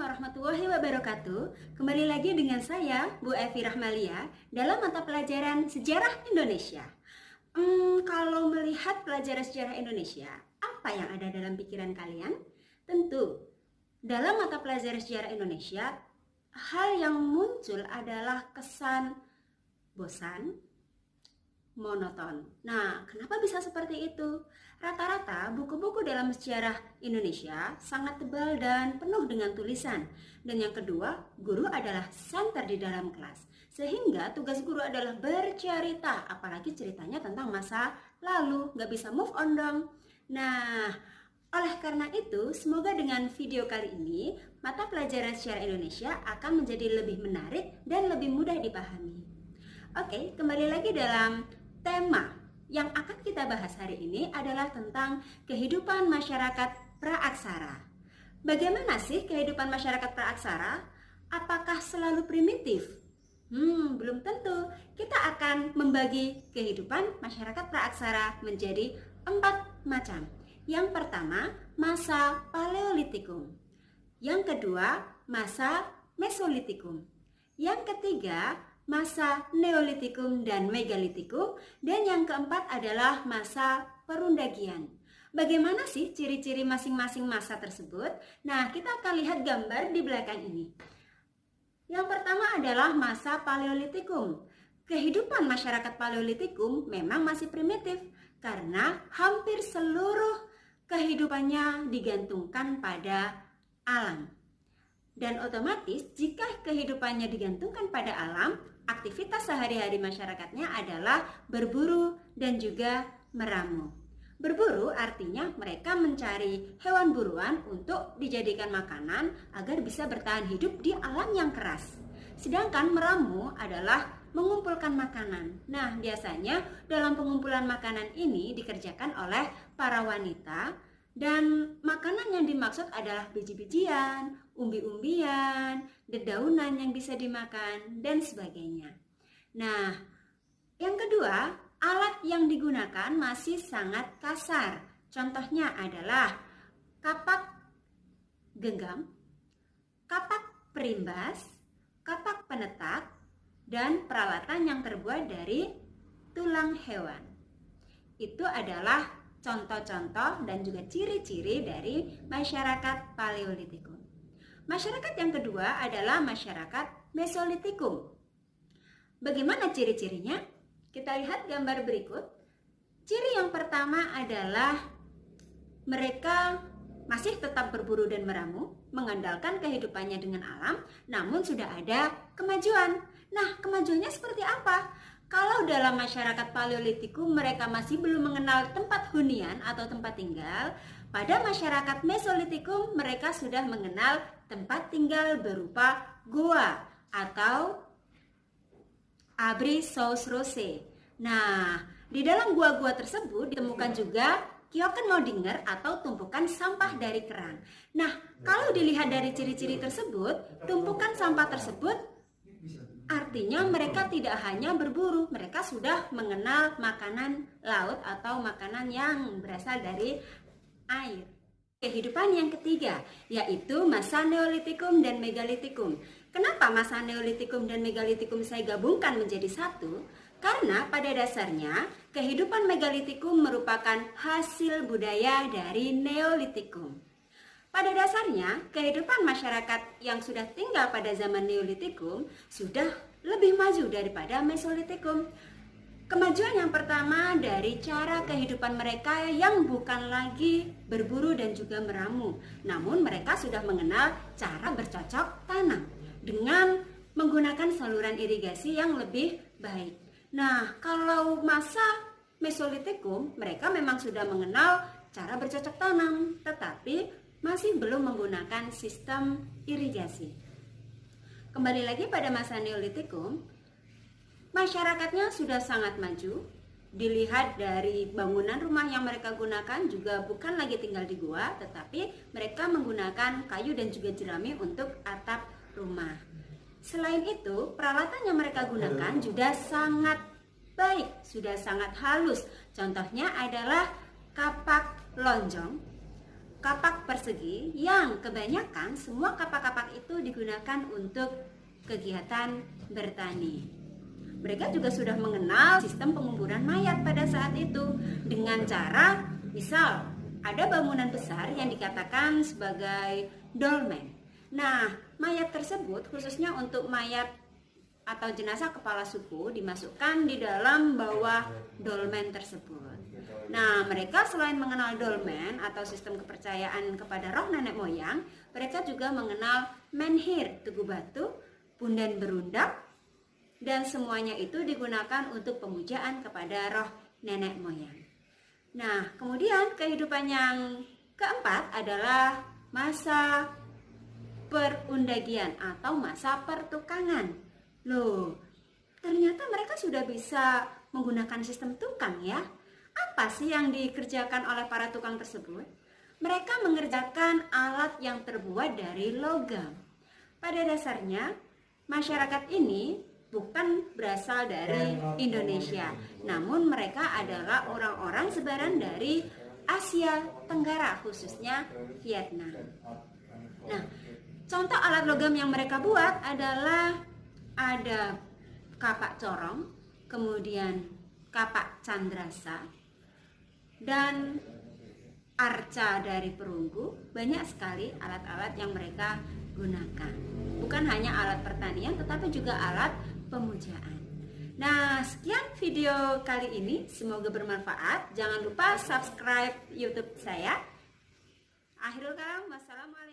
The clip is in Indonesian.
warahmatullahi wabarakatuh. Kembali lagi dengan saya, Bu Evi Rahmalia, dalam mata pelajaran Sejarah Indonesia. Kalau melihat pelajaran sejarah Indonesia, apa yang ada dalam pikiran kalian? Tentu, dalam mata pelajaran sejarah Indonesia, hal yang muncul adalah kesan bosan, monoton. Nah, kenapa bisa seperti itu? Rata-rata buku-buku dalam sejarah Indonesia sangat tebal dan penuh dengan tulisan. Dan yang kedua, guru adalah center di dalam kelas. Sehingga tugas guru adalah bercerita, apalagi ceritanya tentang masa lalu, nggak bisa move on dong. Nah, oleh karena itu, semoga dengan video kali ini, mata pelajaran sejarah Indonesia akan menjadi lebih menarik dan lebih mudah dipahami. Oke, kembali lagi dalam tema yang akan kita bahas hari ini adalah tentang kehidupan masyarakat praaksara. Bagaimana sih kehidupan masyarakat praaksara? Apakah selalu primitif? Belum tentu. Kita akan membagi kehidupan masyarakat praaksara menjadi 4 macam. Yang pertama, masa Paleolitikum. Yang kedua, masa Mesolitikum. Yang ketiga, masa Neolitikum dan Megalitikum, dan yang keempat adalah masa Perundagian. Bagaimana sih ciri-ciri masing-masing masa tersebut? Nah, kita akan lihat gambar di belakang ini. Yang pertama adalah masa Paleolitikum. Kehidupan masyarakat Paleolitikum memang masih primitif karena hampir seluruh kehidupannya digantungkan pada alam. Dan otomatis jika kehidupannya digantungkan pada alam, aktivitas sehari-hari masyarakatnya adalah berburu dan juga meramu. Berburu artinya mereka mencari hewan buruan untuk dijadikan makanan agar bisa bertahan hidup di alam yang keras. Sedangkan meramu adalah mengumpulkan makanan. Nah, biasanya dalam pengumpulan makanan ini dikerjakan oleh para wanita. Dan makanan yang dimaksud adalah biji-bijian, umbi-umbian, dedaunan yang bisa dimakan, dan sebagainya. Nah, yang kedua, alat yang digunakan masih sangat kasar. Contohnya adalah kapak genggam, kapak perimbas, kapak penetak, dan peralatan yang terbuat dari tulang hewan. Itu adalah contoh-contoh dan juga ciri-ciri dari masyarakat Paleolitikum. Masyarakat yang kedua adalah masyarakat Mesolitikum. Bagaimana ciri-cirinya? Kita lihat gambar berikut. Ciri yang pertama adalah mereka masih tetap berburu dan meramu, mengandalkan kehidupannya dengan alam, namun sudah ada kemajuan. Nah, kemajuannya seperti apa? Kalau dalam masyarakat Paleolitikum mereka masih belum mengenal tempat hunian atau tempat tinggal, pada masyarakat Mesolitikum mereka sudah mengenal tempat tinggal berupa goa atau abri sous roche. Nah, di dalam gua-gua tersebut ditemukan juga Keukenmodinger atau tumpukan sampah dari kerang. Nah, kalau dilihat dari ciri-ciri tersebut, tumpukan sampah tersebut artinya mereka tidak hanya berburu, mereka sudah mengenal makanan laut atau makanan yang berasal dari air. Kehidupan yang ketiga, yaitu masa Neolitikum dan Megalitikum. Kenapa masa Neolitikum dan Megalitikum saya gabungkan menjadi satu? Karena pada dasarnya kehidupan Megalitikum merupakan hasil budaya dari Neolitikum. Pada dasarnya, kehidupan masyarakat yang sudah tinggal pada zaman Neolitikum sudah lebih maju daripada Mesolitikum. Kemajuan yang pertama dari cara kehidupan mereka yang bukan lagi berburu dan juga meramu, namun mereka sudah mengenal cara bercocok tanam dengan menggunakan saluran irigasi yang lebih baik. Nah, kalau masa Mesolitikum, mereka memang sudah mengenal cara bercocok tanam, tetapi masih belum menggunakan sistem irigasi. Kembali lagi pada masa Neolitikum, masyarakatnya sudah sangat maju. Dilihat dari bangunan rumah yang mereka gunakan juga bukan lagi tinggal di gua, tetapi mereka menggunakan kayu dan juga jerami untuk atap rumah. Selain itu, peralatan yang mereka gunakan juga sangat baik, sudah sangat halus. Contohnya adalah kapak lonjong. kapak persegi yang kebanyakan semua kapak-kapak itu digunakan untuk kegiatan bertani. Mereka juga sudah mengenal sistem penguburan mayat pada saat itu dengan cara, misal ada bangunan besar yang dikatakan sebagai dolmen. Nah, mayat tersebut khususnya untuk mayat atau jenazah kepala suku dimasukkan di dalam bawah dolmen tersebut. Nah, mereka selain mengenal dolmen atau sistem kepercayaan kepada roh nenek moyang, mereka juga mengenal menhir, tugu batu, punden berundak, dan semuanya itu digunakan untuk pemujaan kepada roh nenek moyang. Nah, kemudian kehidupan yang keempat adalah masa perundagian atau masa pertukangan. Loh, ternyata mereka sudah bisa menggunakan sistem tukang ya. Apa sih yang dikerjakan oleh para tukang tersebut? Mereka mengerjakan alat yang terbuat dari logam. Pada dasarnya, masyarakat ini bukan berasal dari Indonesia, namun mereka adalah orang-orang sebaran dari Asia Tenggara, khususnya Vietnam. Nah, contoh alat logam yang mereka buat adalah ada kapak corong, kemudian kapak candrasa, dan arca dari perunggu. Banyak sekali alat-alat yang mereka gunakan. Bukan hanya alat pertanian, tetapi juga alat pemujaan. Nah, sekian video kali ini. Semoga bermanfaat. Jangan lupa subscribe YouTube saya. Akhirul kalam, wassalamualaikum.